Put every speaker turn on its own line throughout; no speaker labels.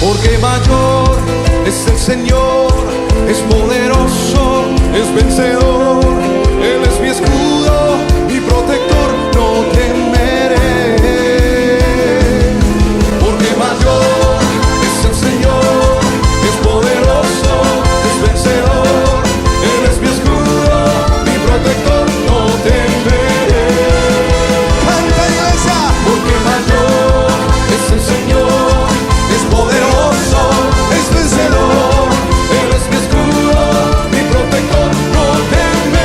Porque mayor es el Señor, es poderoso, es vencedor. Él es mi escudo, mi protector, no temeré. Porque mayor es el Señor, es poderoso, es vencedor. Él es mi escudo, mi protector, no temeré. Canta, iglesia. Porque mayor es el Señor, es poderoso, es vencedor. Él es mi escudo, mi protector, no temeré.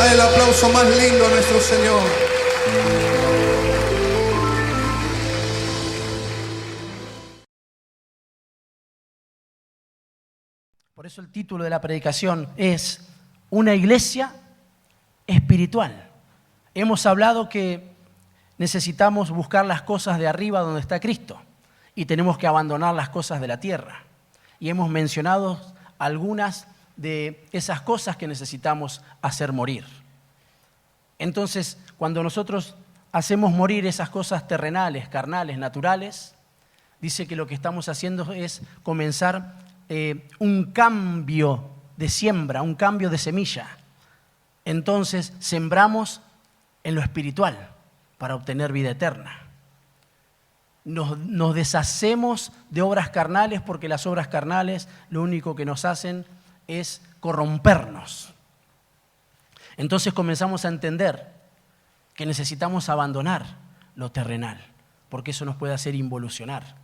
Da el aplauso más lindo a nuestro Señor.
Por eso el título de la predicación es Una iglesia espiritual. Hemos hablado que necesitamos buscar las cosas de arriba donde está Cristo y tenemos que abandonar las cosas de la tierra. Y hemos mencionado algunas de esas cosas que necesitamos hacer morir. Entonces, cuando nosotros hacemos morir esas cosas terrenales, carnales, naturales, dice que lo que estamos haciendo es comenzar un cambio de siembra, un cambio de semilla. Entonces, sembramos en lo espiritual para obtener vida eterna. Nos deshacemos de obras carnales porque las obras carnales lo único que nos hacen es corrompernos. Entonces comenzamos a entender que necesitamos abandonar lo terrenal, porque eso nos puede hacer involucionar.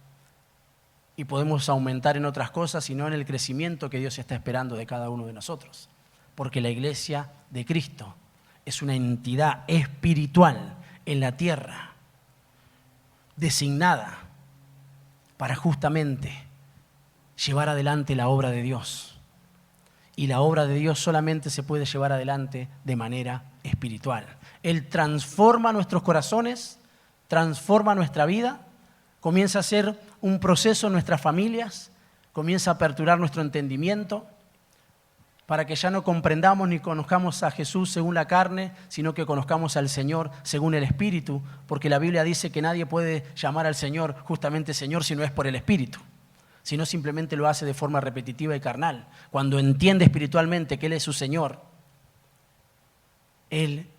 Y podemos aumentar en otras cosas y no en el crecimiento que Dios está esperando de cada uno de nosotros. Porque la iglesia de Cristo es una entidad espiritual en la tierra, designada para justamente llevar adelante la obra de Dios. Y la obra de Dios solamente se puede llevar adelante de manera espiritual. Él transforma nuestros corazones, transforma nuestra vida, comienza a ser un proceso en nuestras familias, comienza a aperturar nuestro entendimiento para que ya no comprendamos ni conozcamos a Jesús según la carne, sino que conozcamos al Señor según el Espíritu, porque la Biblia dice que nadie puede llamar al Señor justamente Señor si no es por el Espíritu, sino simplemente lo hace de forma repetitiva y carnal. Cuando entiende espiritualmente que Él es su Señor, Él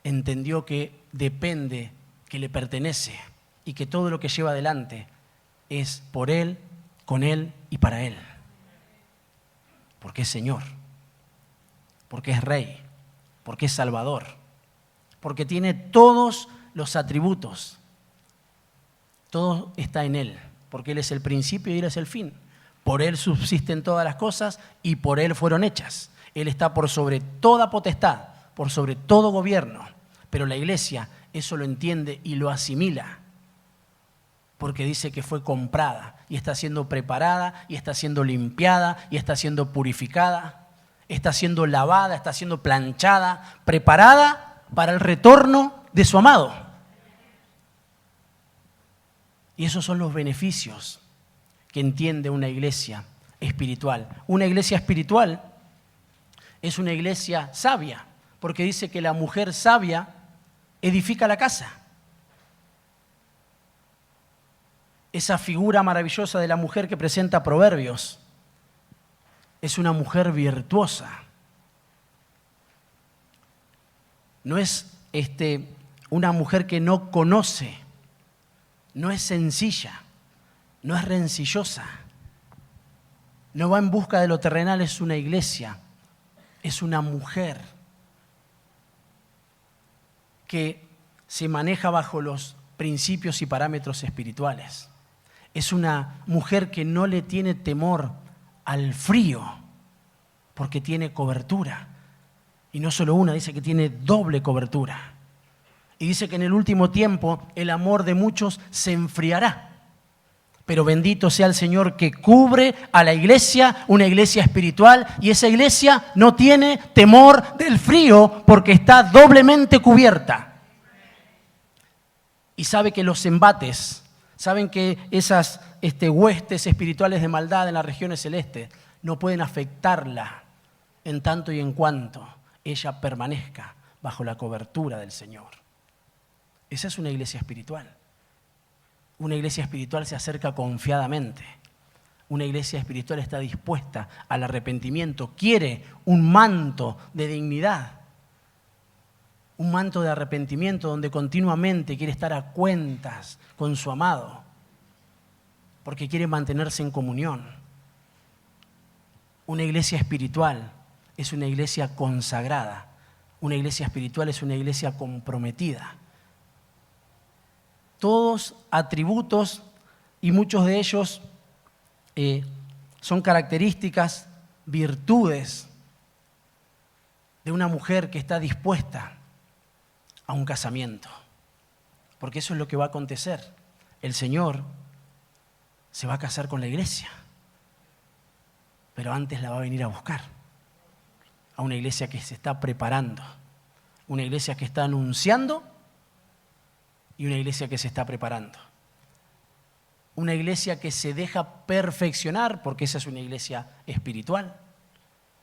entendió que depende, que le pertenece y que todo lo que lleva adelante es por Él, con Él y para Él. Porque es Señor, porque es Rey, porque es Salvador, porque tiene todos los atributos. Todo está en Él, porque Él es el principio y Él es el fin. Por Él subsisten todas las cosas y por Él fueron hechas. Él está por sobre toda potestad, por sobre todo gobierno. Pero la iglesia eso lo entiende y lo asimila, porque dice que fue comprada y está siendo preparada y está siendo limpiada y está siendo purificada, está siendo lavada, está siendo planchada, preparada para el retorno de su amado. Y esos son los beneficios que entiende una iglesia espiritual. Una iglesia espiritual es una iglesia sabia, porque dice que la mujer sabia edifica la casa. Esa figura maravillosa de la mujer que presenta Proverbios es una mujer virtuosa. No es una mujer que no conoce, no es sencilla, no es rencillosa, no va en busca de lo terrenal, es una iglesia, es una mujer que se maneja bajo los principios y parámetros espirituales. Es una mujer que no le tiene temor al frío, porque tiene cobertura. Y no solo una, dice que tiene doble cobertura. Y dice que en el último tiempo el amor de muchos se enfriará. Pero bendito sea el Señor que cubre a la iglesia, una iglesia espiritual, y esa iglesia no tiene temor del frío porque está doblemente cubierta. Y sabe que los embates, saben que esas huestes espirituales de maldad en las regiones celestes no pueden afectarla en tanto y en cuanto ella permanezca bajo la cobertura del Señor. Esa es una iglesia espiritual. Una iglesia espiritual se acerca confiadamente. Una iglesia espiritual está dispuesta al arrepentimiento, quiere un manto de dignidad, un manto de arrepentimiento donde continuamente quiere estar a cuentas con su amado, porque quiere mantenerse en comunión. Una iglesia espiritual es una iglesia consagrada. Una iglesia espiritual es una iglesia comprometida. Todos atributos, y muchos de ellos son características, virtudes de una mujer que está dispuesta a un casamiento. Porque eso es lo que va a acontecer. El Señor se va a casar con la iglesia, pero antes la va a venir a buscar. A una iglesia que se está preparando, una iglesia que está anunciando y una iglesia que se está preparando. Una iglesia que se deja perfeccionar, porque esa es una iglesia espiritual.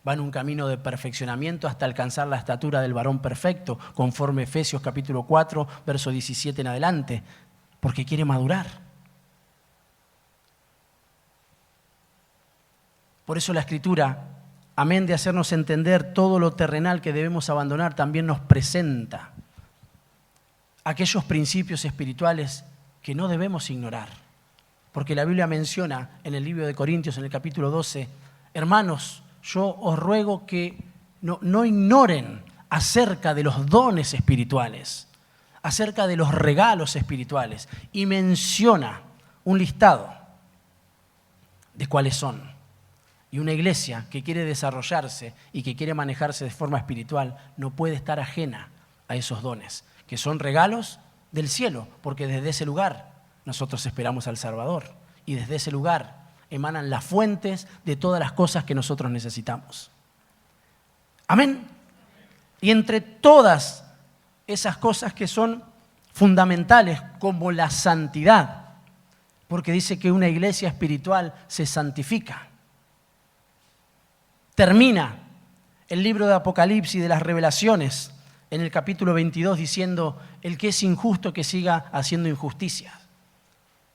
Va en un camino de perfeccionamiento hasta alcanzar la estatura del varón perfecto, conforme Efesios capítulo 4, verso 17 en adelante, porque quiere madurar. Por eso la Escritura, amén de hacernos entender todo lo terrenal que debemos abandonar, también nos presenta aquellos principios espirituales que no debemos ignorar. Porque la Biblia menciona en el libro de Corintios, en el capítulo 12, hermanos, yo os ruego que no ignoren acerca de los dones espirituales, acerca de los regalos espirituales, y menciona un listado de cuáles son. Y una iglesia que quiere desarrollarse y que quiere manejarse de forma espiritual no puede estar ajena a esos dones, que son regalos del cielo, porque desde ese lugar nosotros esperamos al Salvador y desde ese lugar emanan las fuentes de todas las cosas que nosotros necesitamos. Amén. Y entre todas esas cosas que son fundamentales, como la santidad, porque dice que una iglesia espiritual se santifica. Termina el libro de Apocalipsis de las Revelaciones en el capítulo 22 diciendo: el que es injusto que siga haciendo injusticia,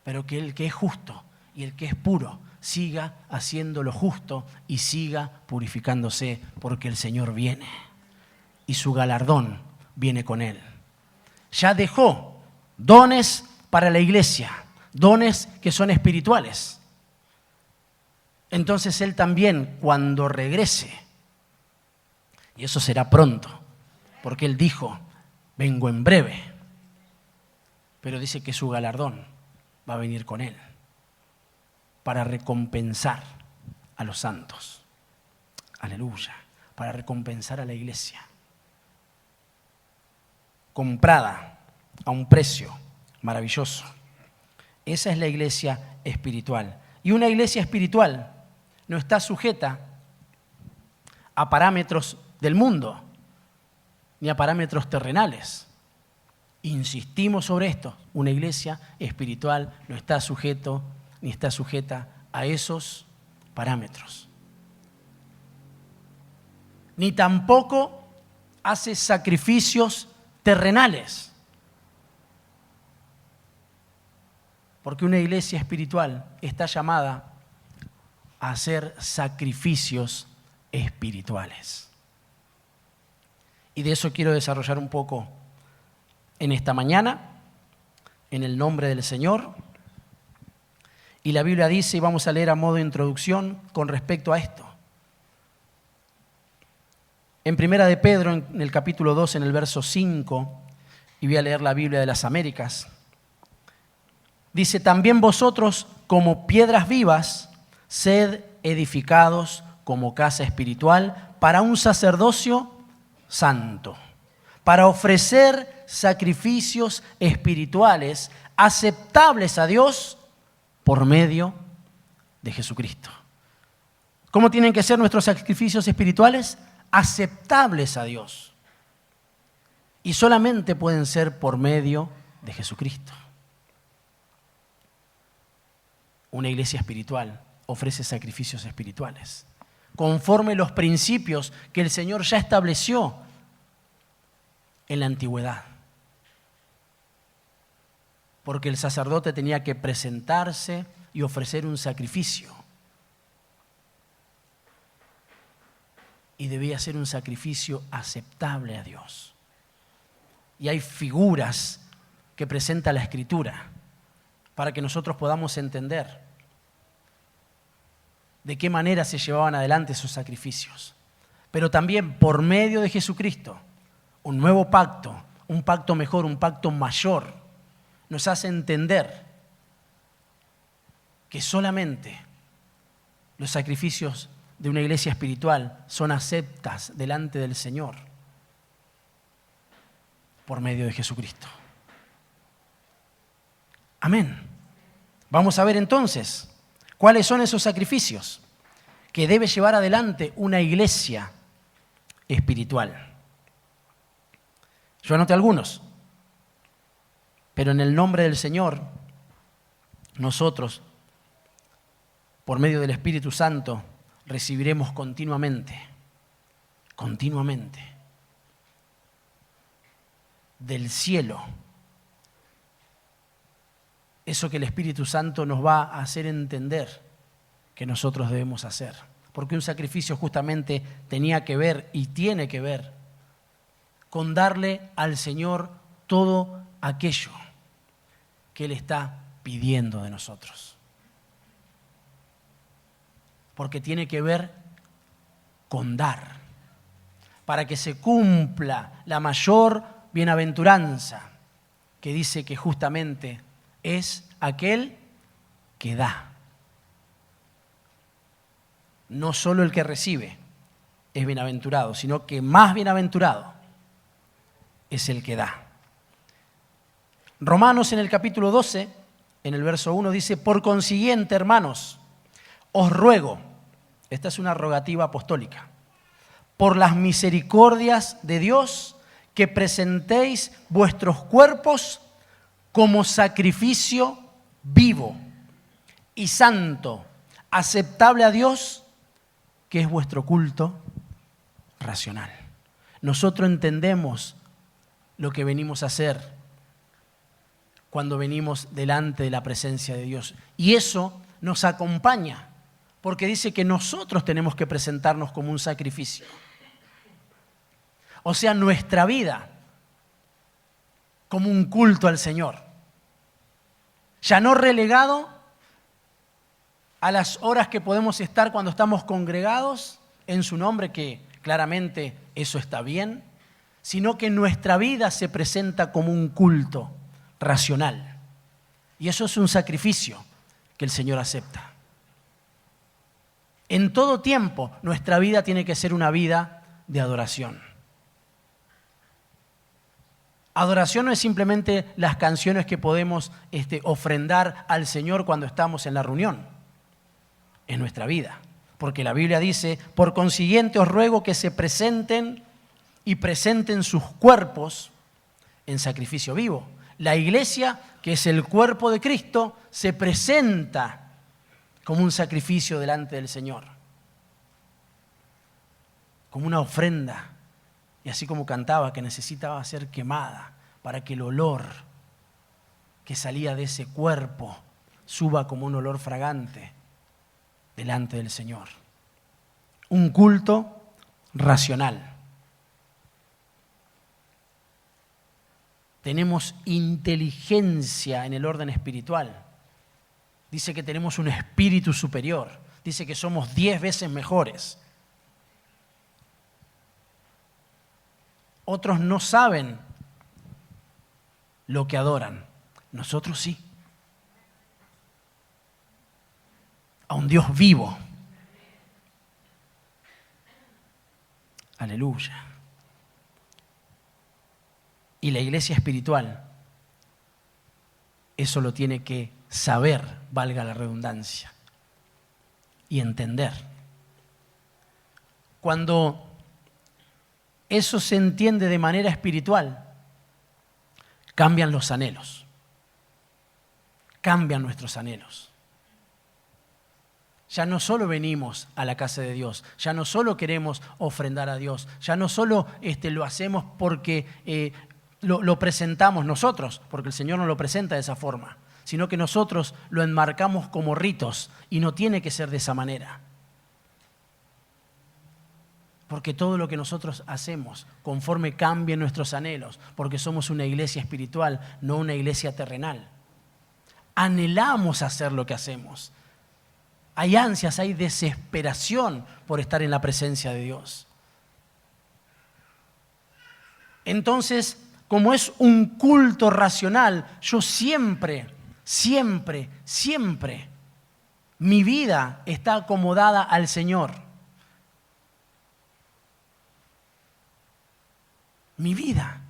pero que el que es justo y el que es puro siga haciendo lo justo y siga purificándose, porque el Señor viene y su galardón viene con él. Ya dejó dones para la iglesia, dones que son espirituales. Entonces Él también, cuando regrese, y eso será pronto, porque Él dijo, vengo en breve, pero dice que su galardón va a venir con Él para recompensar a los santos. Aleluya. Para recompensar a la iglesia. Comprada a un precio maravilloso. Esa es la iglesia espiritual. Y una iglesia espiritual no está sujeta a parámetros del mundo, ni a parámetros terrenales. Insistimos sobre esto. Una iglesia espiritual no está sujeto ni está sujeta a esos parámetros. Ni tampoco hace sacrificios terrenales. Porque una iglesia espiritual está llamada a hacer sacrificios espirituales. Y de eso quiero desarrollar un poco en esta mañana, en el nombre del Señor. Y la Biblia dice, y vamos a leer a modo de introducción con respecto a esto. En Primera de Pedro, en el capítulo 2, en el verso 5, y voy a leer la Biblia de las Américas, dice, también vosotros como piedras vivas, sed edificados como casa espiritual para un sacerdocio santo, para ofrecer sacrificios espirituales aceptables a Dios por medio de Jesucristo. ¿Cómo tienen que ser nuestros sacrificios espirituales? Aceptables a Dios. Y solamente pueden ser por medio de Jesucristo. Una iglesia espiritual ofrece sacrificios espirituales, conforme los principios que el Señor ya estableció en la antigüedad. Porque el sacerdote tenía que presentarse y ofrecer un sacrificio. Y debía ser un sacrificio aceptable a Dios. Y hay figuras que presenta la Escritura para que nosotros podamos entender de qué manera se llevaban adelante esos sacrificios. Pero también por medio de Jesucristo, un nuevo pacto, un pacto mejor, un pacto mayor, nos hace entender que solamente los sacrificios de una iglesia espiritual son aceptas delante del Señor por medio de Jesucristo. Amén. Vamos a ver entonces cuáles son esos sacrificios que debe llevar adelante una iglesia espiritual. Yo anoté algunos, pero en el nombre del Señor, nosotros, por medio del Espíritu Santo, recibiremos continuamente, del cielo, eso que el Espíritu Santo nos va a hacer entender que nosotros debemos hacer. Porque un sacrificio justamente tenía que ver y tiene que ver con darle al Señor todo aquello que Él está pidiendo de nosotros. Porque tiene que ver con dar, para que se cumpla la mayor bienaventuranza, que dice que justamente es aquel que da. No solo el que recibe es bienaventurado, sino que más bienaventurado es el que da. Romanos en el capítulo 12, en el verso 1 dice: por consiguiente, hermanos, os ruego, esta es una rogativa apostólica, por las misericordias de Dios, que presentéis vuestros cuerpos como sacrificio vivo y santo, aceptable a Dios, que es vuestro culto racional. Nosotros entendemos lo que venimos a hacer cuando venimos delante de la presencia de Dios. Y eso nos acompaña, porque dice que nosotros tenemos que presentarnos como un sacrificio. O sea, nuestra vida como un culto al Señor. Ya no relegado a las horas que podemos estar cuando estamos congregados en su nombre, que claramente eso está bien, sino que nuestra vida se presenta como un culto racional. Y eso es un sacrificio que el Señor acepta. En todo tiempo, nuestra vida tiene que ser una vida de adoración. Adoración no es simplemente las canciones que podemos ofrendar al Señor cuando estamos en la reunión. Es nuestra vida. Porque la Biblia dice: por consiguiente os ruego que se presenten y presenten sus cuerpos en sacrificio vivo. La iglesia, que es el cuerpo de Cristo, se presenta como un sacrificio delante del Señor. Como una ofrenda. Y así como cantaba, que necesitaba ser quemada para que el olor que salía de ese cuerpo suba como un olor fragante delante del Señor. Un culto racional. Tenemos inteligencia en el orden espiritual. Dice que tenemos un espíritu superior. Dice que somos 10 veces mejores. Otros no saben lo que adoran. Nosotros sí. A un Dios vivo. Aleluya. Y la iglesia espiritual, eso lo tiene que saber, valga la redundancia, y entender. Cuando eso se entiende de manera espiritual, cambian los anhelos, cambian nuestros anhelos. Ya no solo venimos a la casa de Dios, ya no solo queremos ofrendar a Dios, ya no solo lo hacemos porque lo presentamos nosotros, porque el Señor nos lo presenta de esa forma, sino que nosotros lo enmarcamos como ritos y no tiene que ser de esa manera. Porque todo lo que nosotros hacemos, conforme cambien nuestros anhelos, porque somos una iglesia espiritual, no una iglesia terrenal. Anhelamos hacer lo que hacemos. Hay ansias, hay desesperación por estar en la presencia de Dios. Entonces, como es un culto racional, yo siempre, mi vida está acomodada al Señor. mi vida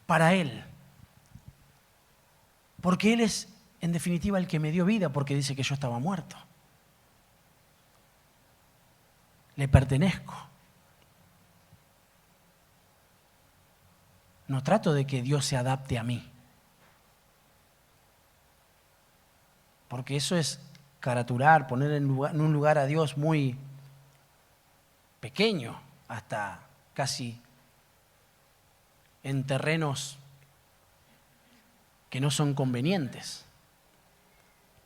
para Él. Porque Él es, en definitiva, el que me dio vida, porque dice que yo estaba muerto. Le pertenezco. No trato de que Dios se adapte a mí. Porque eso es caratular, poner en un lugar a Dios muy pequeño, hasta casi en terrenos que no son convenientes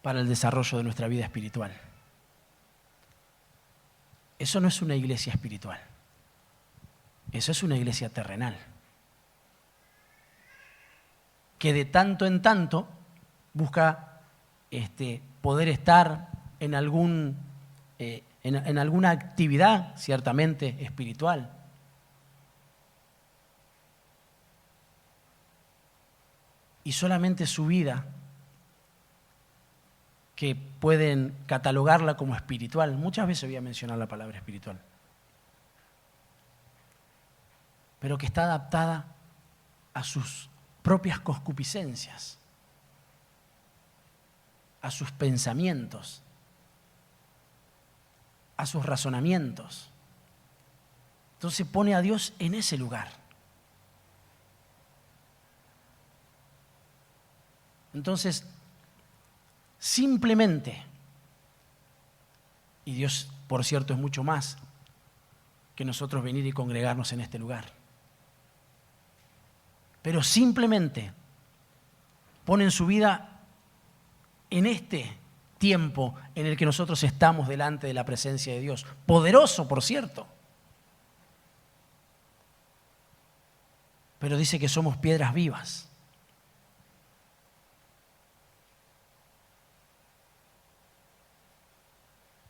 para el desarrollo de nuestra vida espiritual. Eso no es una iglesia espiritual. Eso es una iglesia terrenal, que de tanto en tanto busca poder estar en alguna actividad ciertamente espiritual. Y solamente su vida, que pueden catalogarla como espiritual, muchas veces voy a mencionar la palabra espiritual, pero que está adaptada a sus propias concupiscencias, a sus pensamientos, a sus razonamientos. Entonces pone a Dios en ese lugar. Entonces, simplemente, y Dios, por cierto, es mucho más que nosotros venir y congregarnos en este lugar, pero simplemente ponen su vida en este tiempo en el que nosotros estamos delante de la presencia de Dios, poderoso, por cierto, pero dice que somos piedras vivas.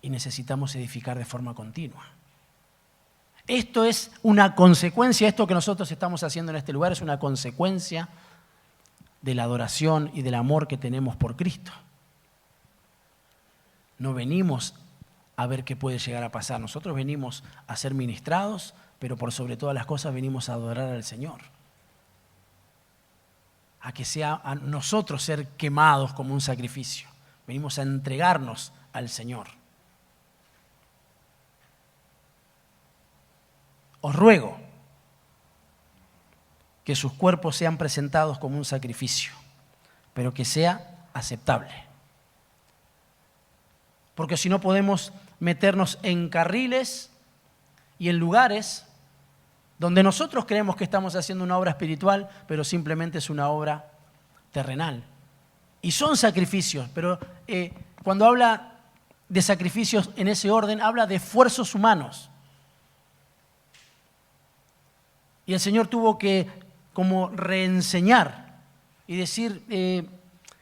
Y necesitamos edificar de forma continua. Esto es una consecuencia, esto que nosotros estamos haciendo en este lugar es una consecuencia de la adoración y del amor que tenemos por Cristo. No venimos a ver qué puede llegar a pasar. Nosotros venimos a ser ministrados, pero por sobre todas las cosas venimos a adorar al Señor. A que sea a nosotros ser quemados como un sacrificio. Venimos a entregarnos al Señor. Os ruego que sus cuerpos sean presentados como un sacrificio, pero que sea aceptable. Porque si no podemos meternos en carriles y en lugares donde nosotros creemos que estamos haciendo una obra espiritual, pero simplemente es una obra terrenal. Y son sacrificios, pero cuando habla de sacrificios en ese orden, habla de esfuerzos humanos. Y el Señor tuvo que como reenseñar y decir,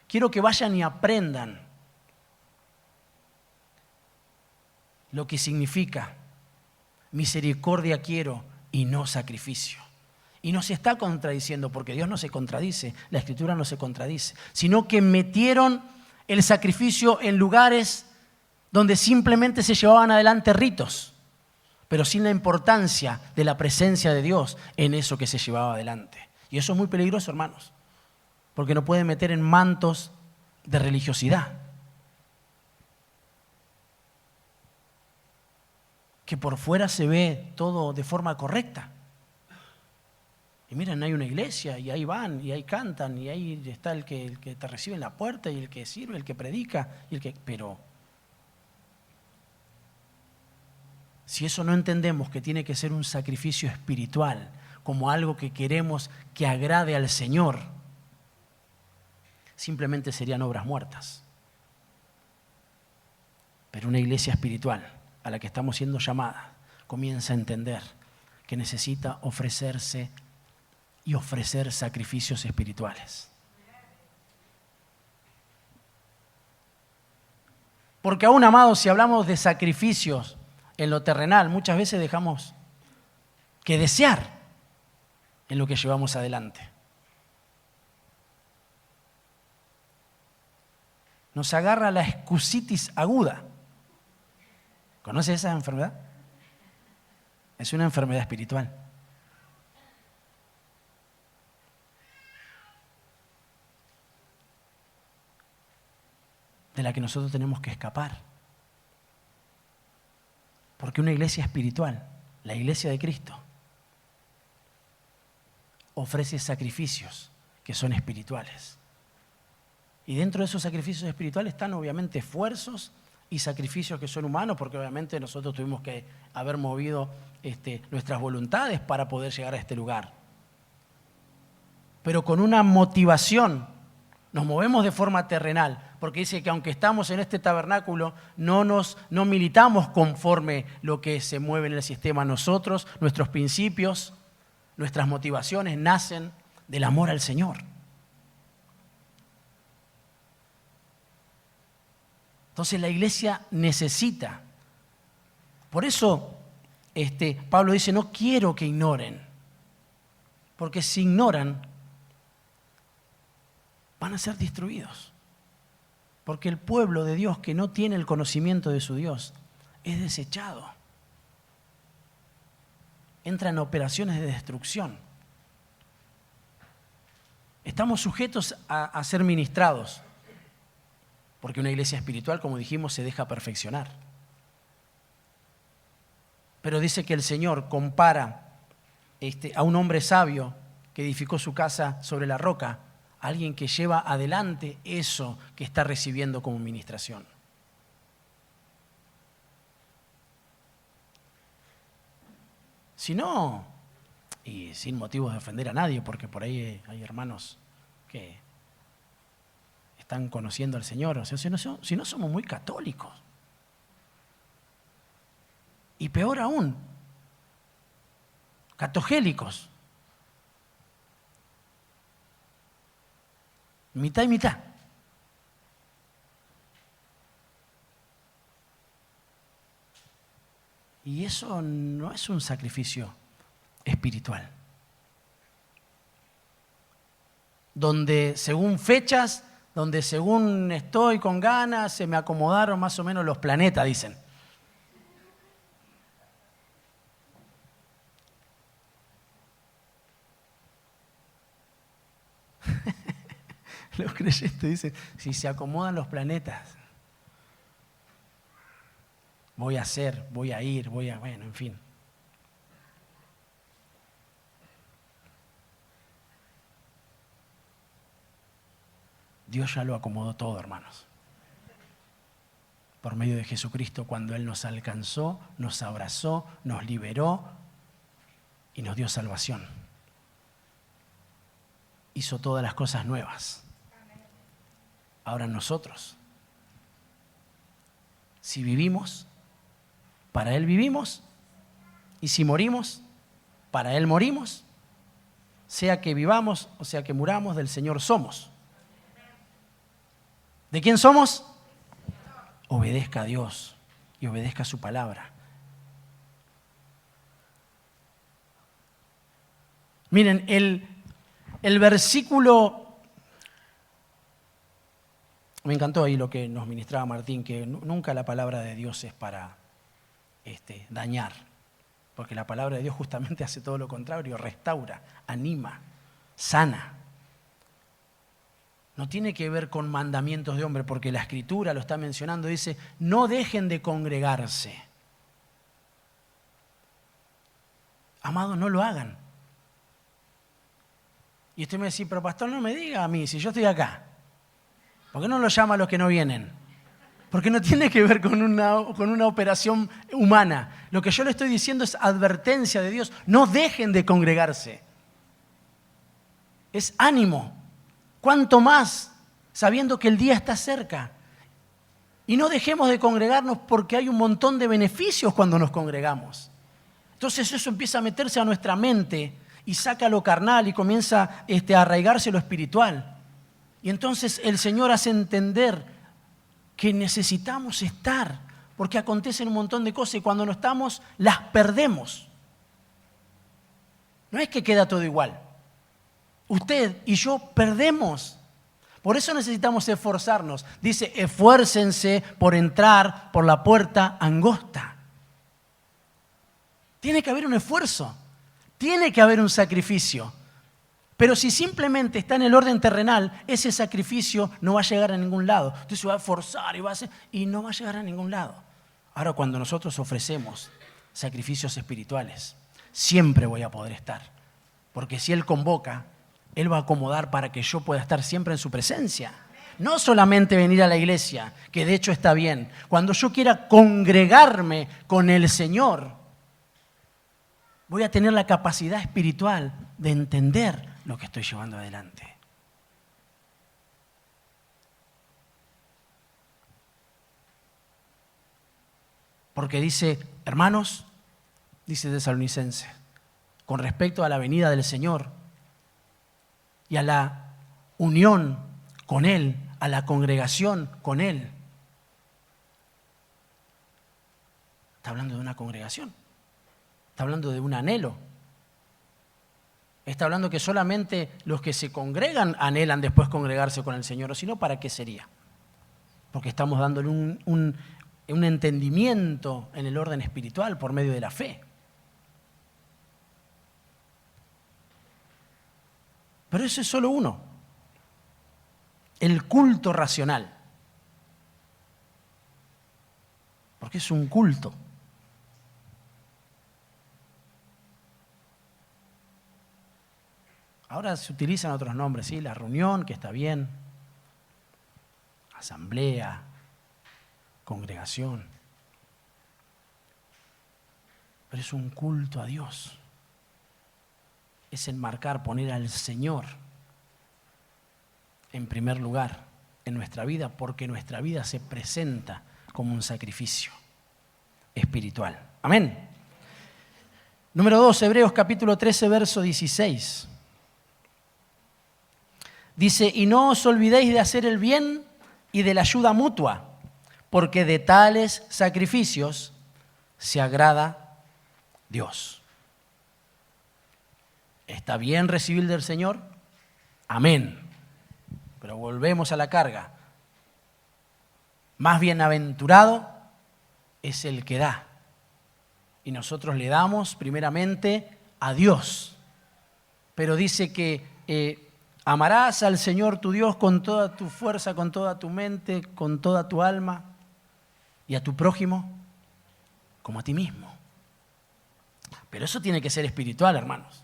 quiero que vayan y aprendan lo que significa misericordia quiero y no sacrificio. Y no se está contradiciendo, porque Dios no se contradice, la Escritura no se contradice, sino que metieron el sacrificio en lugares donde simplemente se llevaban adelante ritos, pero sin la importancia de la presencia de Dios en eso que se llevaba adelante. Y eso es muy peligroso, hermanos, porque nos pueden meter en mantos de religiosidad, que por fuera se ve todo de forma correcta. Y miren, hay una iglesia, y ahí van, y ahí cantan, y ahí está el que te recibe en la puerta, y el que sirve, el que predica, pero si eso no entendemos que tiene que ser un sacrificio espiritual, como algo que queremos que agrade al Señor, simplemente serían obras muertas. Pero una iglesia espiritual a la que estamos siendo llamadas comienza a entender que necesita ofrecerse y ofrecer sacrificios espirituales. Porque aún, amados, si hablamos de sacrificios en lo terrenal, muchas veces dejamos que desear en lo que llevamos adelante. Nos agarra la escusitis aguda. ¿Conoces esa enfermedad? Es una enfermedad espiritual. De la que nosotros tenemos que escapar. Porque una iglesia espiritual, la iglesia de Cristo, ofrece sacrificios que son espirituales. Y dentro de esos sacrificios espirituales están obviamente esfuerzos y sacrificios que son humanos, porque obviamente nosotros tuvimos que haber movido nuestras voluntades para poder llegar a este lugar. Pero con una motivación, nos movemos de forma terrenal, porque dice que aunque estamos en este tabernáculo, no militamos conforme lo que se mueve en el sistema. Nosotros, nuestros principios, nuestras motivaciones nacen del amor al Señor. Entonces la iglesia necesita. Por eso Pablo dice, no quiero que ignoren, porque si ignoran, van a ser destruidos. Porque el pueblo de Dios que no tiene el conocimiento de su Dios es desechado. Entra en operaciones de destrucción. Estamos sujetos a ser ministrados. Porque una iglesia espiritual, como dijimos, se deja perfeccionar. Pero dice que el Señor compara a un hombre sabio que edificó su casa sobre la roca, a alguien que lleva adelante eso que está recibiendo como ministración. Si no, y sin motivos de ofender a nadie, porque por ahí hay hermanos que están conociendo al Señor, o sea, si no somos muy católicos. Y peor aún, catogélicos. Mitad y mitad. Y eso no es un sacrificio espiritual. Donde según fechas, donde según estoy con ganas, se me acomodaron más o menos los planetas, dicen. Los creyentes dicen, si se acomodan los planetas, voy a hacer, voy a ir, bueno, en fin. Dios ya lo acomodó todo, hermanos. Por medio de Jesucristo, cuando Él nos alcanzó, nos abrazó, nos liberó y nos dio salvación. Hizo todas las cosas nuevas. Ahora nosotros, si vivimos, para Él vivimos, y si morimos, para Él morimos, sea que vivamos o sea que muramos, del Señor somos. ¿De quién somos? Obedezca a Dios y obedezca a su palabra. Miren, el versículo... Me encantó ahí lo que nos ministraba Martín, que nunca la palabra de Dios es para dañar, porque la palabra de Dios justamente hace todo lo contrario, restaura, anima, sana. No tiene que ver con mandamientos de hombre, porque la Escritura lo está mencionando, dice, no dejen de congregarse. Amados, no lo hagan. Y usted me dice, pero pastor, no me diga a mí, si yo estoy acá. ¿Por qué no lo llama a los que no vienen? Porque no tiene que ver con una operación humana. Lo que yo le estoy diciendo es advertencia de Dios. No dejen de congregarse. Es ánimo. Cuanto más, sabiendo que el día está cerca. Y no dejemos de congregarnos porque hay un montón de beneficios cuando nos congregamos. Entonces eso empieza a meterse a nuestra mente y saca lo carnal y comienza a arraigarse lo espiritual. Y entonces el Señor hace entender que necesitamos estar, porque acontecen un montón de cosas y cuando no estamos, las perdemos. No es que queda todo igual. Usted y yo perdemos. Por eso necesitamos esforzarnos. Dice, esfuércense por entrar por la puerta angosta. Tiene que haber un esfuerzo, tiene que haber un sacrificio. Pero si simplemente está en el orden terrenal, ese sacrificio no va a llegar a ningún lado. Entonces se va a forzar y no va a llegar a ningún lado. Ahora, cuando nosotros ofrecemos sacrificios espirituales, siempre voy a poder estar. Porque si Él convoca, Él va a acomodar para que yo pueda estar siempre en su presencia. No solamente venir a la iglesia, que de hecho está bien. Cuando yo quiera congregarme con el Señor, voy a tener la capacidad espiritual de entender lo que estoy llevando adelante. Porque dice, hermanos, dice Tesalonicenses, con respecto a la venida del Señor y a la unión con Él, a la congregación con Él. Está hablando de una congregación, está hablando de un anhelo. Está hablando que solamente los que se congregan anhelan después congregarse con el Señor, o si no, ¿para qué sería? Porque estamos dándole un entendimiento en el orden espiritual por medio de la fe. Pero eso es solo uno. El culto racional. Porque es un culto. Ahora se utilizan otros nombres, ¿sí? La reunión, que está bien. Asamblea, congregación. Pero es un culto a Dios. Es enmarcar, poner al Señor en primer lugar en nuestra vida, porque nuestra vida se presenta como un sacrificio espiritual. Amén. Número 2, Hebreos capítulo 13, verso 16. Dice, y no os olvidéis de hacer el bien y de la ayuda mutua, porque de tales sacrificios se agrada Dios. ¿Está bien recibir del Señor? Amén. Pero volvemos a la carga. Más bienaventurado es el que da. Y nosotros le damos primeramente a Dios. Pero dice que amarás al Señor tu Dios con toda tu fuerza, con toda tu mente, con toda tu alma, y a tu prójimo como a ti mismo. Pero eso tiene que ser espiritual, hermanos.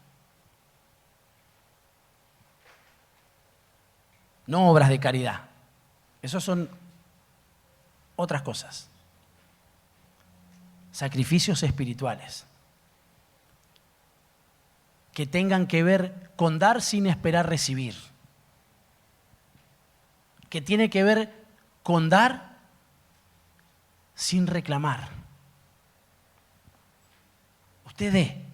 No obras de caridad. Eso son otras cosas. Sacrificios espirituales. Que tengan que ver con dar sin esperar recibir. Que tiene que ver con dar sin reclamar. Usted dé.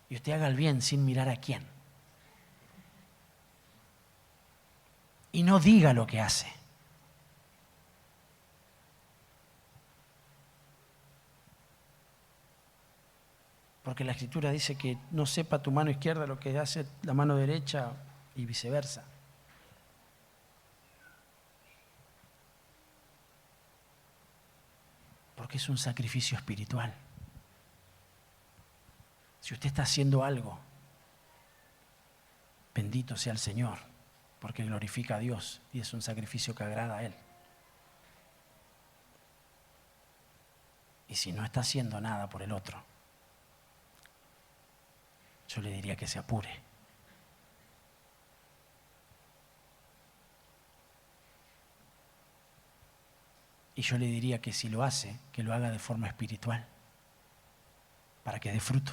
Y usted haga el bien sin mirar a quién. Y no diga lo que hace. Porque la Escritura dice que no sepa tu mano izquierda lo que hace la mano derecha y viceversa. Porque es un sacrificio espiritual. Si usted está haciendo algo, bendito sea el Señor, porque glorifica a Dios y es un sacrificio que agrada a Él. Y si no está haciendo nada por el otro, yo le diría que se apure. Y yo le diría que si lo hace, que lo haga de forma espiritual, para que dé fruto.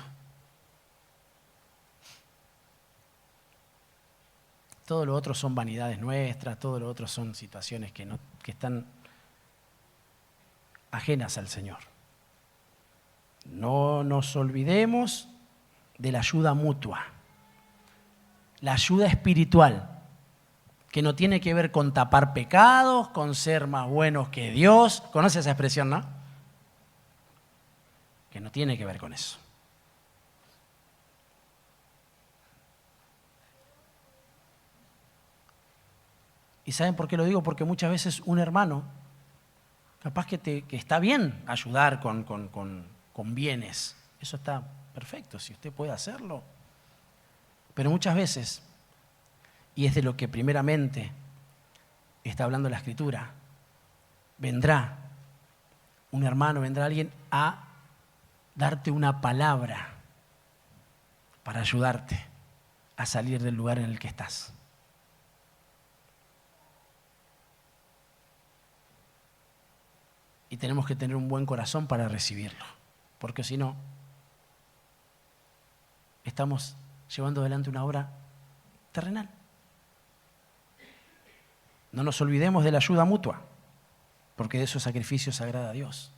Todo lo otro son vanidades nuestras, todo lo otro son situaciones que están ajenas al Señor. No nos olvidemos de la ayuda mutua, la ayuda espiritual, que no tiene que ver con tapar pecados, con ser más buenos que Dios. ¿Conoce esa expresión, no? Que no tiene que ver con eso. ¿Y saben por qué lo digo? Porque muchas veces un hermano Capaz que está bien ayudar con bienes. Eso está perfecto, si usted puede hacerlo. Pero muchas veces, y es de lo que primeramente está hablando la Escritura, vendrá un hermano, vendrá alguien a darte una palabra para ayudarte a salir del lugar en el que estás. Y tenemos que tener un buen corazón para recibirlo, porque si no, estamos llevando adelante una obra terrenal. No nos olvidemos de la ayuda mutua, porque de esos sacrificios agrada a Dios.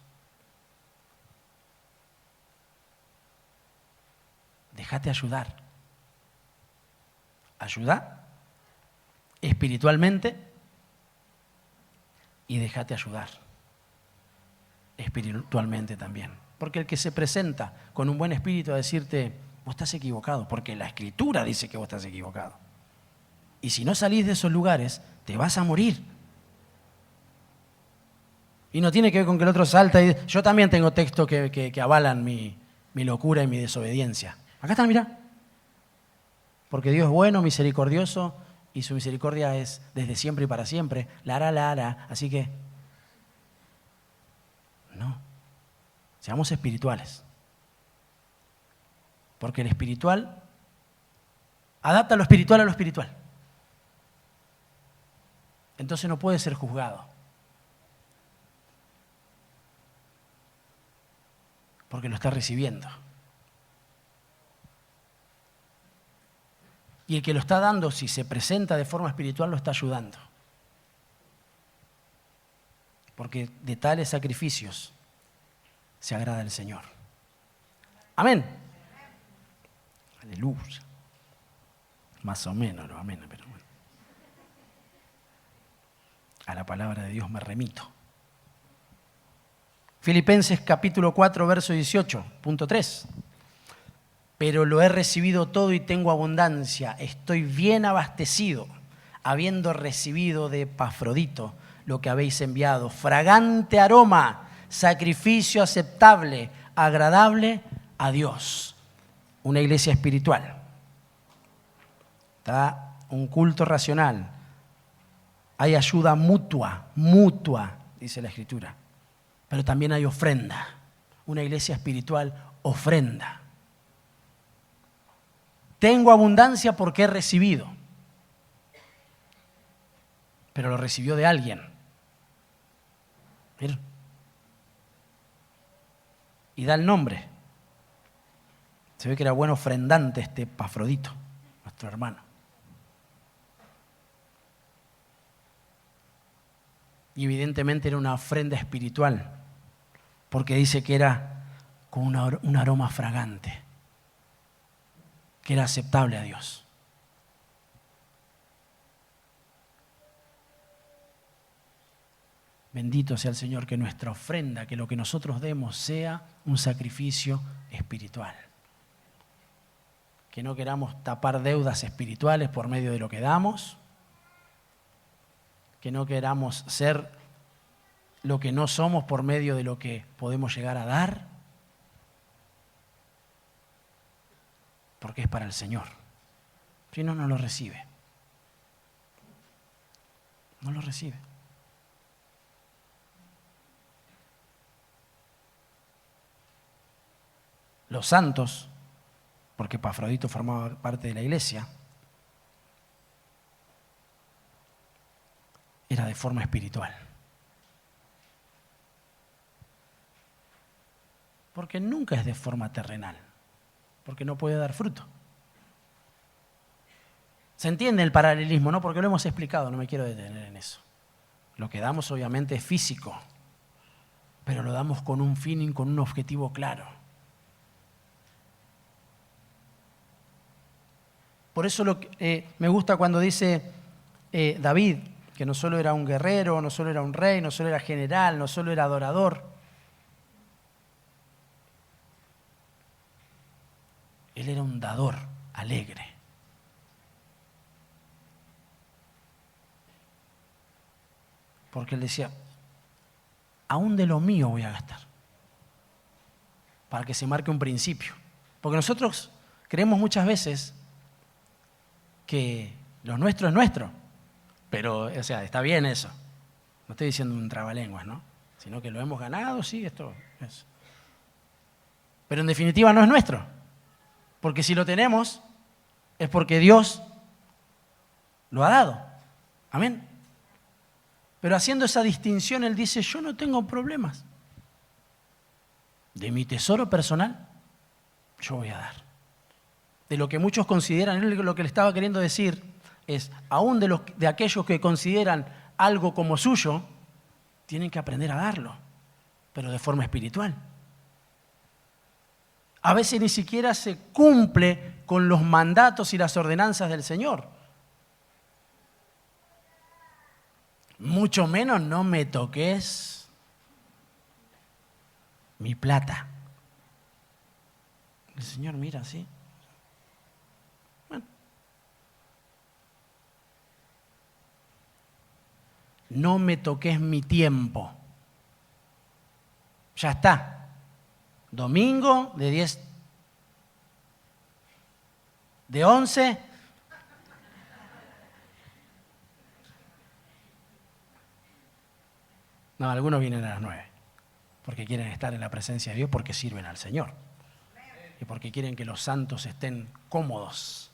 Déjate ayudar. Ayuda espiritualmente y déjate ayudar espiritualmente también. Porque el que se presenta con un buen espíritu a decirte, vos estás equivocado, porque la Escritura dice que vos estás equivocado. Y si no salís de esos lugares, te vas a morir. Y no tiene que ver con que el otro salta y dice, yo también tengo textos que avalan mi locura y mi desobediencia. Acá están, mirá. Porque Dios es bueno, misericordioso, y su misericordia es desde siempre y para siempre. La hará. Así que, no. Seamos espirituales. Porque el espiritual adapta lo espiritual a lo espiritual. Entonces no puede ser juzgado. Porque lo está recibiendo. Y el que lo está dando, si se presenta de forma espiritual, lo está ayudando. Porque de tales sacrificios se agrada el Señor. Amén. Aleluya. Más o menos lo amén, pero bueno. A la palabra de Dios me remito. Filipenses capítulo 4, verso 18, punto 3. Pero lo he recibido todo y tengo abundancia. Estoy bien abastecido, habiendo recibido de Epafrodito lo que habéis enviado. Fragante aroma, sacrificio aceptable, agradable a Dios. Una iglesia espiritual. Está un culto racional. Hay ayuda mutua, dice la Escritura. Pero también hay ofrenda. Una iglesia espiritual ofrenda. Tengo abundancia porque he recibido. Pero lo recibió de alguien. Miren. Y da el nombre. Se ve que era buen ofrendante este Epafrodito, nuestro hermano. Y evidentemente era una ofrenda espiritual, porque dice que era con un aroma fragante, que era aceptable a Dios. Bendito sea el Señor, que nuestra ofrenda, que lo que nosotros demos sea un sacrificio espiritual. Que no queramos tapar deudas espirituales por medio de lo que damos. Que no queramos ser lo que no somos por medio de lo que podemos llegar a dar. Porque es para el Señor. Si no, no lo recibe. No lo recibe. Los santos, porque Epafrodito formaba parte de la iglesia, era de forma espiritual. Porque nunca es de forma terrenal, porque no puede dar fruto. Se entiende el paralelismo, ¿no? Porque lo hemos explicado, no me quiero detener en eso. Lo que damos obviamente es físico, pero lo damos con un fin y con un objetivo claro. Por eso me gusta cuando dice David, que no solo era un guerrero, no solo era un rey, no solo era general, no solo era adorador. Él era un dador alegre. Porque él decía, aún de lo mío voy a gastar. Para que se marque un principio. Porque nosotros creemos muchas veces que lo nuestro es nuestro. Pero, o sea, está bien eso. No estoy diciendo un trabalenguas, ¿no? Sino que lo hemos ganado, sí, esto es. Pero en definitiva no es nuestro. Porque si lo tenemos, es porque Dios lo ha dado. Amén. Pero haciendo esa distinción, Él dice, yo no tengo problemas. De mi tesoro personal, yo voy a dar. De lo que muchos consideran, Él lo que le estaba queriendo decir es, aún de aquellos que consideran algo como suyo, tienen que aprender a darlo, pero de forma espiritual. A veces ni siquiera se cumple con los mandatos y las ordenanzas del Señor. Mucho menos no me toques mi plata. El Señor mira así. Bueno. No me toques mi tiempo. Ya está. Domingo de 10, de 11. No, algunos vienen a las 9, porque quieren estar en la presencia de Dios, porque sirven al Señor. Y porque quieren que los santos estén cómodos.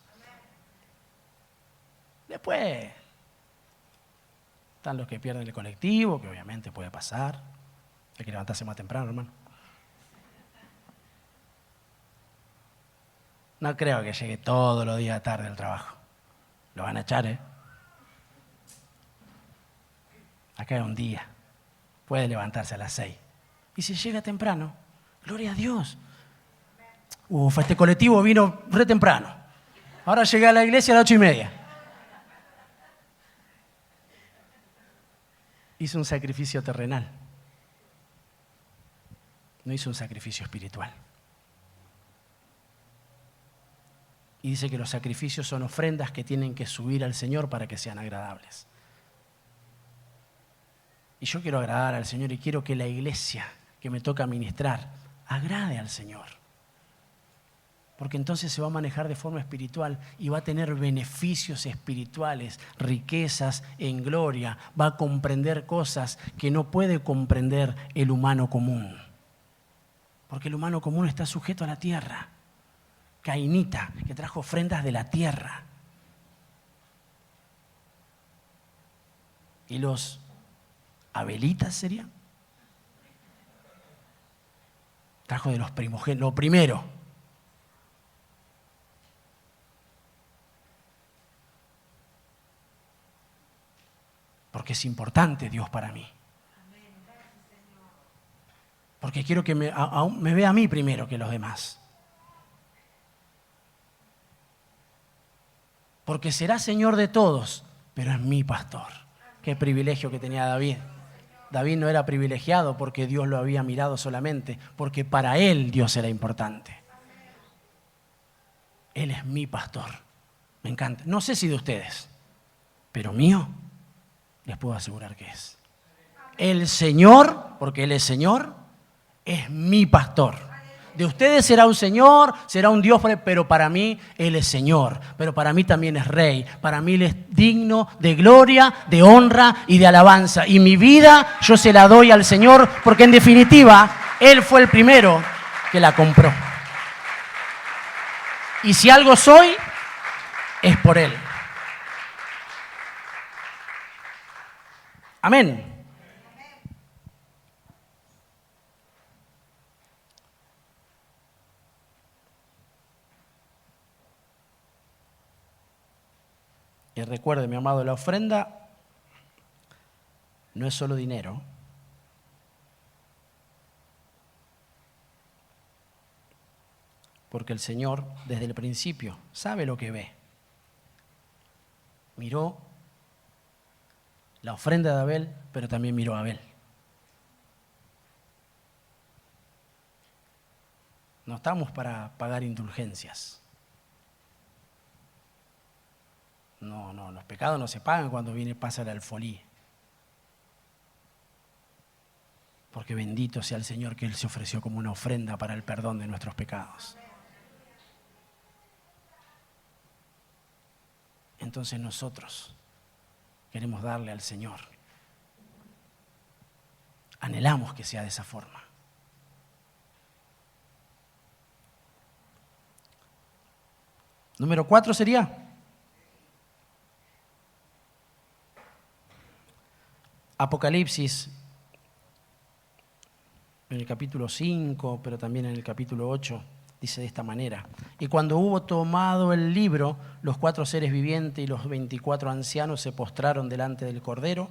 Después están los que pierden el colectivo, que obviamente puede pasar. Hay que levantarse más temprano, hermano. No creo que llegue todos los días tarde al trabajo. Lo van a echar, ¿eh? Acá es un día. Puede levantarse a las 6. Y si llega temprano, gloria a Dios. Este colectivo vino re temprano. Ahora llegué a la iglesia a las 8:30. Hizo un sacrificio terrenal. No hizo un sacrificio espiritual. Y dice que los sacrificios son ofrendas que tienen que subir al Señor para que sean agradables. Y yo quiero agradar al Señor y quiero que la iglesia que me toca ministrar agrade al Señor. Porque entonces se va a manejar de forma espiritual y va a tener beneficios espirituales, riquezas en gloria, va a comprender cosas que no puede comprender el humano común. Porque el humano común está sujeto a la tierra. Cainita, que trajo ofrendas de la tierra. ¿Y los abelitas serían? Trajo de los primogénitos, lo primero. Porque es importante Dios para mí. Porque quiero que me vea a mí primero que los demás. Porque será Señor de todos, pero es mi pastor. Qué privilegio que tenía David. David no era privilegiado porque Dios lo había mirado solamente, porque para él Dios era importante. Él es mi pastor. Me encanta. No sé si de ustedes, pero mío, les puedo asegurar que es. El Señor, porque Él es Señor, es mi pastor. De ustedes será un Señor, será un Dios, pero para mí Él es Señor. Pero para mí también es Rey. Para mí Él es digno de gloria, de honra y de alabanza. Y mi vida yo se la doy al Señor porque en definitiva Él fue el primero que la compró. Y si algo soy, es por Él. Amén. Y recuerde, mi amado, la ofrenda no es solo dinero. Porque el Señor, desde el principio, sabe lo que ve. Miró la ofrenda de Abel, pero también miró a Abel. No estamos para pagar indulgencias. No, los pecados no se pagan cuando pasa el alfolí. porque bendito sea el Señor que Él se ofreció como una ofrenda para el perdón de nuestros pecados. Entonces nosotros queremos darle al Señor. Anhelamos que sea de esa forma. Número 4 sería Apocalipsis, en el capítulo 5, pero también en el capítulo 8, dice de esta manera: y cuando hubo tomado el libro, los 4 seres vivientes y los 24 ancianos se postraron delante del Cordero.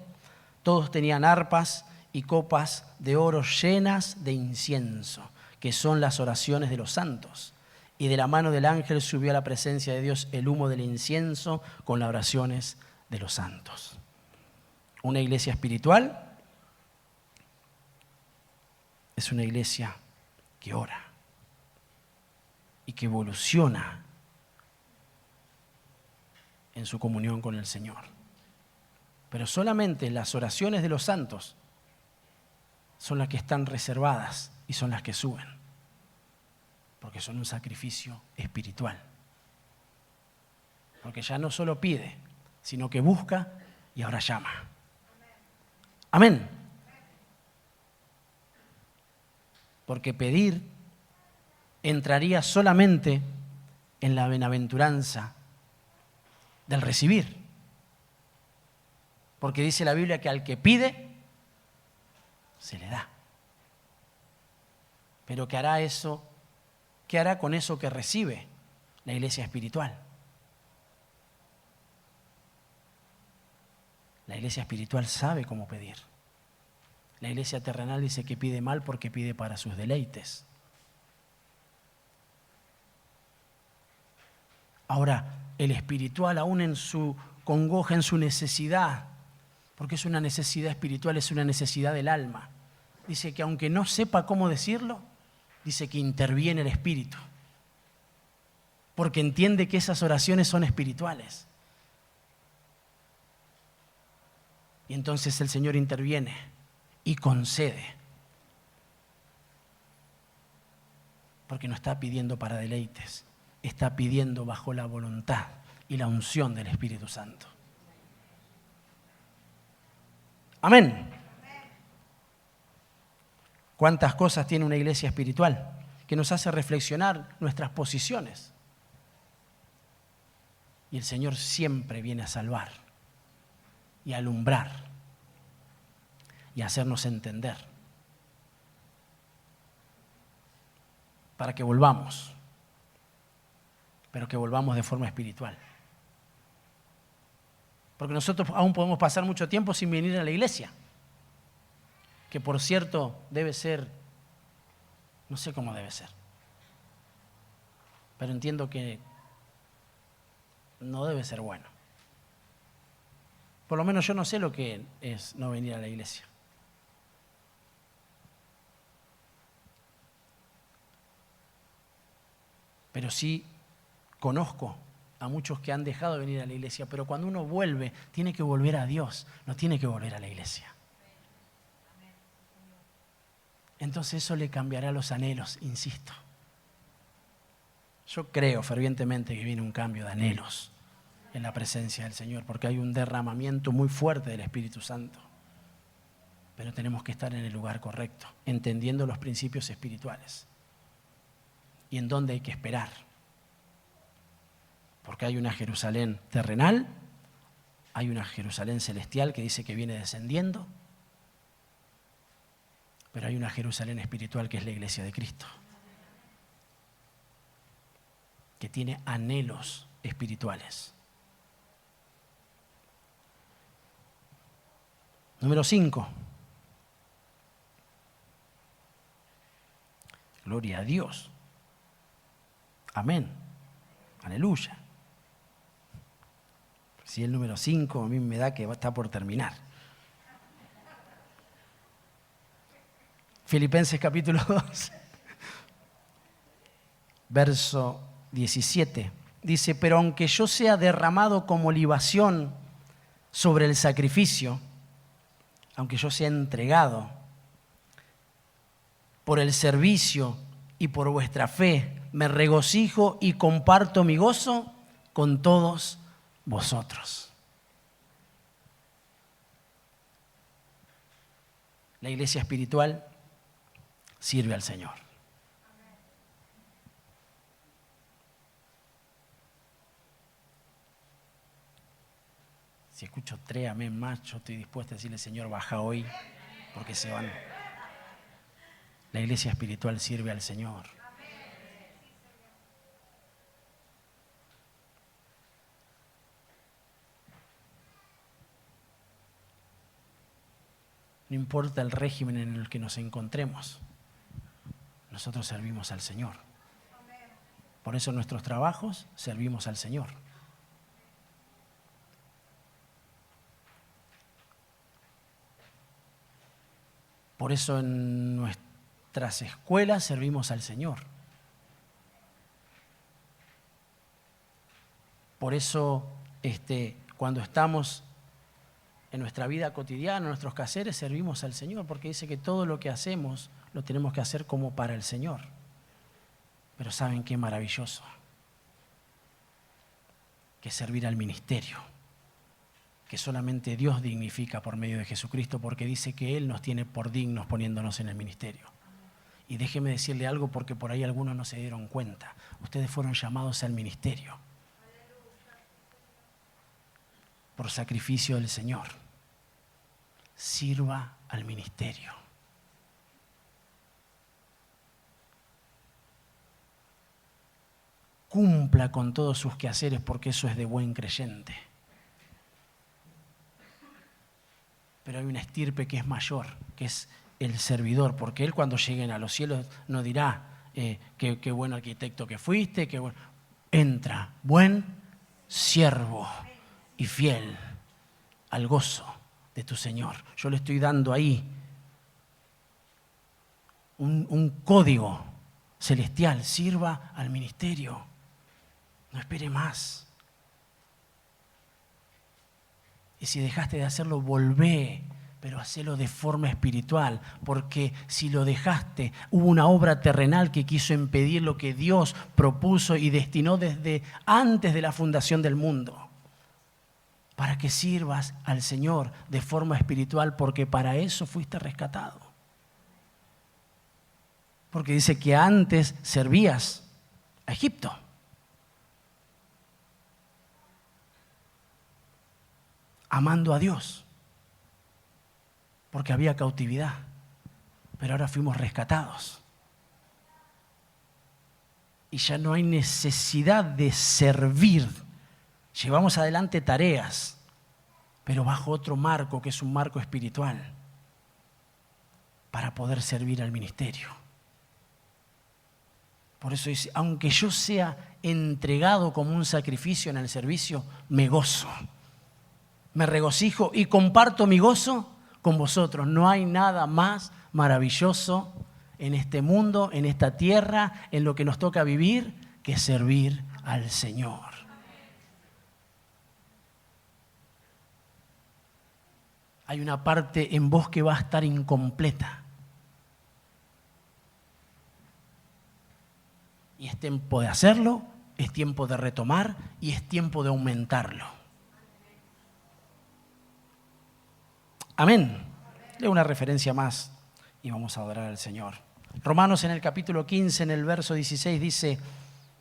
Todos tenían arpas y copas de oro llenas de incienso, que son las oraciones de los santos. Y de la mano del ángel subió a la presencia de Dios el humo del incienso con las oraciones de los santos. Una iglesia espiritual es una iglesia que ora y que evoluciona en su comunión con el Señor. Pero solamente las oraciones de los santos son las que están reservadas y son las que suben, porque son un sacrificio espiritual. Porque ya no solo pide, sino que busca y ahora llama. Amén. Porque pedir entraría solamente en la bienaventuranza del recibir. Porque dice la Biblia que al que pide, se le da. Pero ¿qué hará eso? ¿Qué hará con eso que recibe la iglesia espiritual? La iglesia espiritual sabe cómo pedir. La iglesia terrenal dice que pide mal porque pide para sus deleites. Ahora, el espiritual, aún en su congoja, en su necesidad, porque es una necesidad espiritual, es una necesidad del alma, dice que aunque no sepa cómo decirlo, dice que interviene el Espíritu, porque entiende que esas oraciones son espirituales. Y entonces el Señor interviene y concede, porque no está pidiendo para deleites, está pidiendo bajo la voluntad y la unción del Espíritu Santo. Amén. ¿Cuántas cosas tiene una iglesia espiritual que nos hace reflexionar nuestras posiciones? Y el Señor siempre viene a salvar y a alumbrar y a hacernos entender para que volvamos, pero que volvamos de forma espiritual. Porque nosotros aún podemos pasar mucho tiempo sin venir a la iglesia, que por cierto debe ser, no sé cómo debe ser, pero entiendo que no debe ser bueno. Por lo menos yo no sé lo que es no venir a la iglesia. Pero sí conozco a muchos que han dejado de venir a la iglesia, pero cuando uno vuelve, tiene que volver a Dios, no tiene que volver a la iglesia. Entonces eso le cambiará los anhelos, insisto. Yo creo fervientemente que viene un cambio de anhelos en la presencia del Señor, porque hay un derramamiento muy fuerte del Espíritu Santo. Pero tenemos que estar en el lugar correcto, entendiendo los principios espirituales y en dónde hay que esperar. Porque hay una Jerusalén terrenal, hay una Jerusalén celestial que dice que viene descendiendo, pero hay una Jerusalén espiritual que es la iglesia de Cristo, que tiene anhelos espirituales. Número 5. Gloria a Dios. Amén. Aleluya. Si el número 5 a mí me da que está por terminar. Filipenses capítulo 2, verso 17. Dice, pero aunque yo sea derramado como libación sobre el sacrificio, aunque yo sea entregado, por el servicio y por vuestra fe, me regocijo y comparto mi gozo con todos vosotros. La iglesia espiritual sirve al Señor. Si escucho 3 amén más, yo estoy dispuesto a decirle, Señor, baja hoy, porque se van. La iglesia espiritual sirve al Señor. No importa el régimen en el que nos encontremos, nosotros servimos al Señor. Por eso en nuestros trabajos servimos al Señor. Por eso en nuestras escuelas servimos al Señor. Por eso cuando estamos en nuestra vida cotidiana, en nuestros quehaceres, servimos al Señor, porque dice que todo lo que hacemos lo tenemos que hacer como para el Señor. Pero ¿saben qué maravilloso? Que servir al ministerio, que solamente Dios dignifica por medio de Jesucristo, porque dice que Él nos tiene por dignos poniéndonos en el ministerio. Y déjeme decirle algo, porque por ahí algunos no se dieron cuenta. Ustedes fueron llamados al ministerio por sacrificio del Señor. Sirva al ministerio. Cumpla con todos sus quehaceres, porque eso es de buen creyente. Pero hay una estirpe que es mayor, que es el servidor, porque él cuando lleguen a los cielos no dirá qué buen arquitecto que fuiste, qué buen... Entra, buen siervo y fiel al gozo de tu Señor. Yo le estoy dando ahí un código celestial. Sirva al ministerio. No espere más. Y si dejaste de hacerlo, volvé, pero hacelo de forma espiritual, porque si lo dejaste, hubo una obra terrenal que quiso impedir lo que Dios propuso y destinó desde antes de la fundación del mundo, para que sirvas al Señor de forma espiritual, porque para eso fuiste rescatado. Porque dice que antes servías a Egipto. Amando a Dios, porque había cautividad, pero ahora fuimos rescatados. Y ya no hay necesidad de servir. Llevamos adelante tareas, pero bajo otro marco, que es un marco espiritual, para poder servir al ministerio. Por eso dice, aunque yo sea entregado como un sacrificio en el servicio, me gozo. Me regocijo y comparto mi gozo con vosotros. No hay nada más maravilloso en este mundo, en esta tierra, en lo que nos toca vivir, que servir al Señor. Hay una parte en vos que va a estar incompleta. Y es tiempo de hacerlo, es tiempo de retomar y es tiempo de aumentarlo. Amén. Leo una referencia más y vamos a adorar al Señor. Romanos en el capítulo 15, en el verso 16 dice,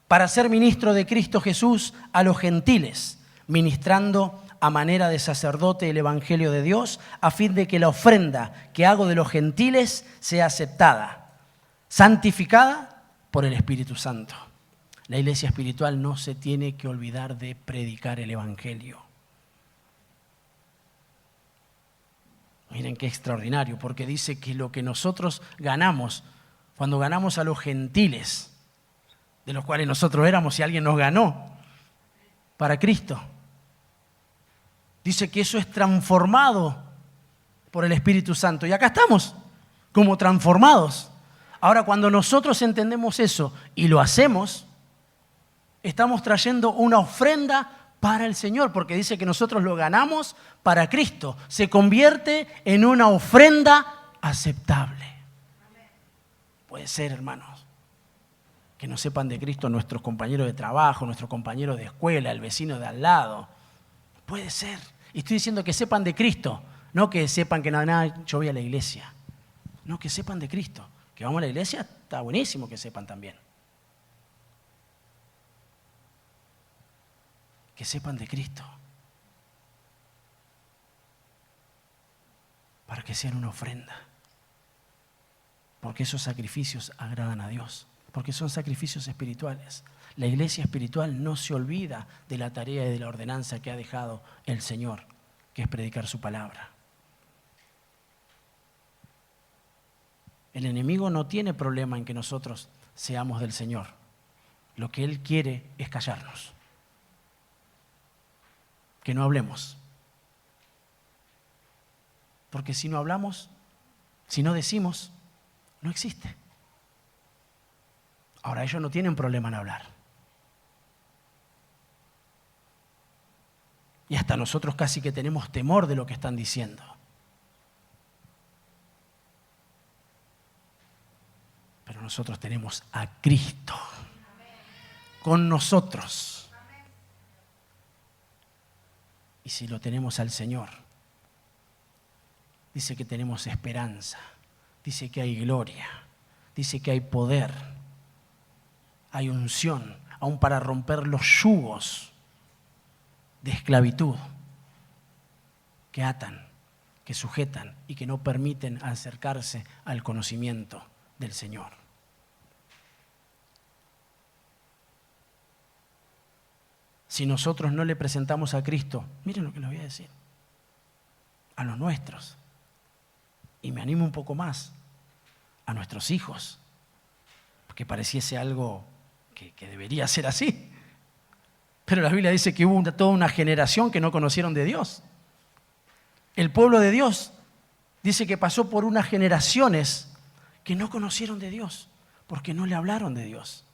para ser ministro de Cristo Jesús a los gentiles, ministrando a manera de sacerdote el evangelio de Dios, a fin de que la ofrenda que hago de los gentiles sea aceptada, santificada por el Espíritu Santo. La iglesia espiritual no se tiene que olvidar de predicar el evangelio. Miren qué extraordinario, porque dice que lo que nosotros ganamos, cuando ganamos a los gentiles, de los cuales nosotros éramos y alguien nos ganó para Cristo, dice que eso es transformado por el Espíritu Santo. Y acá estamos, como transformados. Ahora, cuando nosotros entendemos eso y lo hacemos, estamos trayendo una ofrenda para el Señor, porque dice que nosotros lo ganamos para Cristo. Se convierte en una ofrenda aceptable. Puede ser, hermanos, que no sepan de Cristo nuestros compañeros de trabajo, nuestros compañeros de escuela, el vecino de al lado. Puede ser. Y estoy diciendo que sepan de Cristo, no que sepan que nada, yo voy a la iglesia. No, que sepan de Cristo. Que vamos a la iglesia, está buenísimo que sepan también. Que sepan de Cristo. Para que sean una ofrenda. Porque esos sacrificios agradan a Dios. Porque son sacrificios espirituales. La iglesia espiritual no se olvida de la tarea y de la ordenanza que ha dejado el Señor, que es predicar su palabra. El enemigo no tiene problema en que nosotros seamos del Señor. Lo que él quiere es callarnos. Que no hablemos. Porque si no hablamos, si no decimos, no existe. Ahora ellos no tienen problema en hablar. Y hasta nosotros casi que tenemos temor de lo que están diciendo. Pero nosotros tenemos a Cristo con nosotros. Y si lo tenemos al Señor, dice que tenemos esperanza, dice que hay gloria, dice que hay poder, hay unción, aún para romper los yugos de esclavitud que atan, que sujetan y que no permiten acercarse al conocimiento del Señor. Si nosotros no le presentamos a Cristo, miren lo que les voy a decir, a los nuestros, y me animo un poco más, a nuestros hijos, porque pareciese algo que debería ser así. Pero la Biblia dice que hubo toda una generación que no conocieron de Dios. El pueblo de Dios dice que pasó por unas generaciones que no conocieron de Dios, porque no le hablaron de Dios,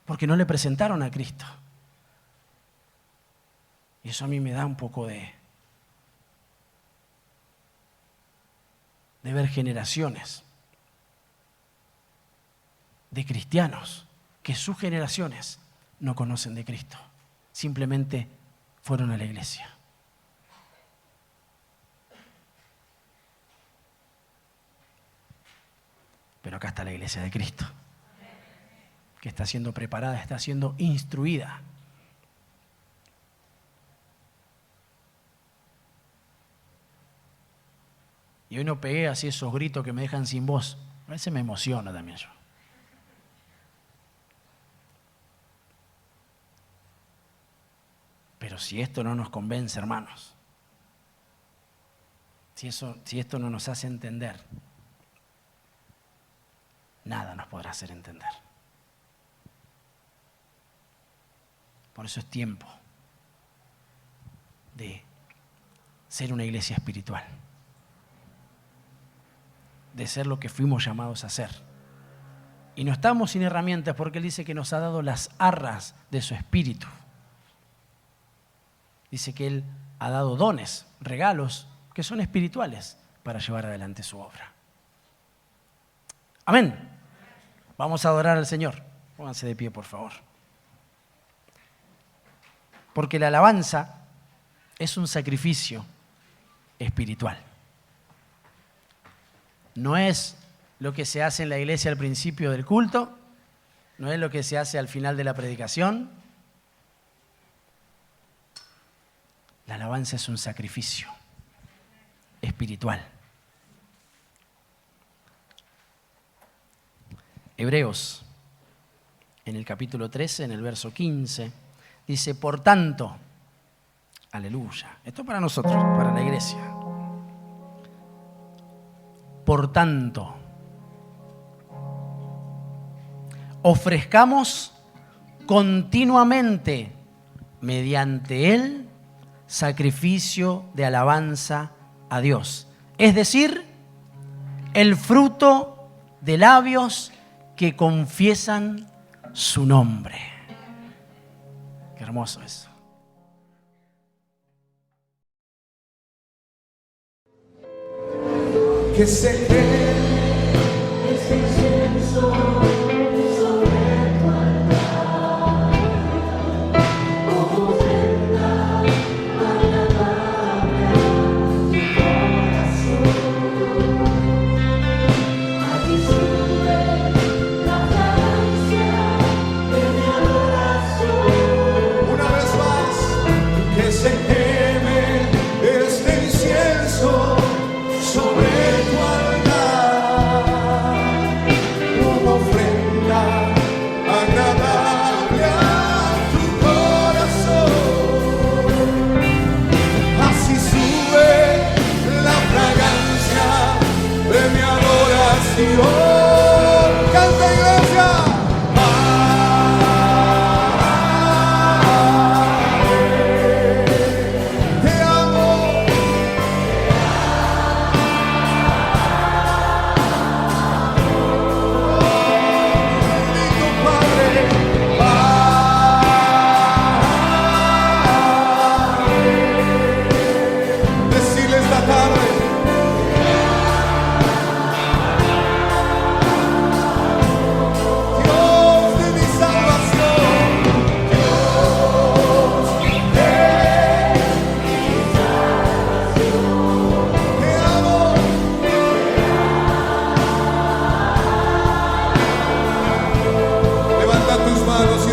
porque no le presentaron a Cristo. Y eso a mí me da un poco de ver generaciones de cristianos que sus generaciones no conocen de Cristo. Simplemente fueron a la iglesia. Pero acá está la iglesia de Cristo, que está siendo preparada, está siendo instruida. Y hoy no pegué así esos gritos que me dejan sin voz. A veces me emociona también yo. Pero si esto no nos convence, hermanos, si esto no nos hace entender, nada nos podrá hacer entender. Por eso es tiempo de ser una iglesia espiritual, de ser lo que fuimos llamados a ser. Y no estamos sin herramientas porque Él dice que nos ha dado las arras de su espíritu. Dice que Él ha dado dones, regalos que son espirituales para llevar adelante su obra. Amén. Vamos a adorar al Señor. Pónganse de pie, por favor. Porque la alabanza es un sacrificio espiritual. No es lo que se hace en la iglesia al principio del culto, no es lo que se hace al final de la predicación. La alabanza es un sacrificio espiritual. Hebreos, en el capítulo 13, en el verso 15, dice, por tanto, aleluya, esto es para nosotros, para la iglesia. Por tanto, ofrezcamos continuamente mediante Él sacrificio de alabanza a Dios. Es decir, el fruto de labios que confiesan su nombre. Qué hermoso eso.
Que se quede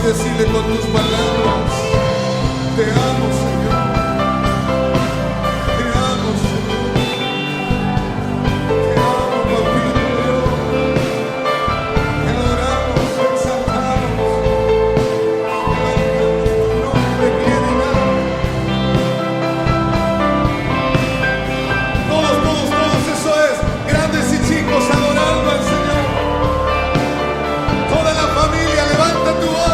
Decirle con tus palabras, te amo, Señor, te amo, Señor, te amo, papito Dios, te adoramos, te exaltamos, levantamos tu nombre, piedad. Todos, eso es, grandes y chicos, adorando al Señor. Toda la familia, levanta tu voz.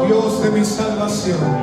Dios de mi salvación.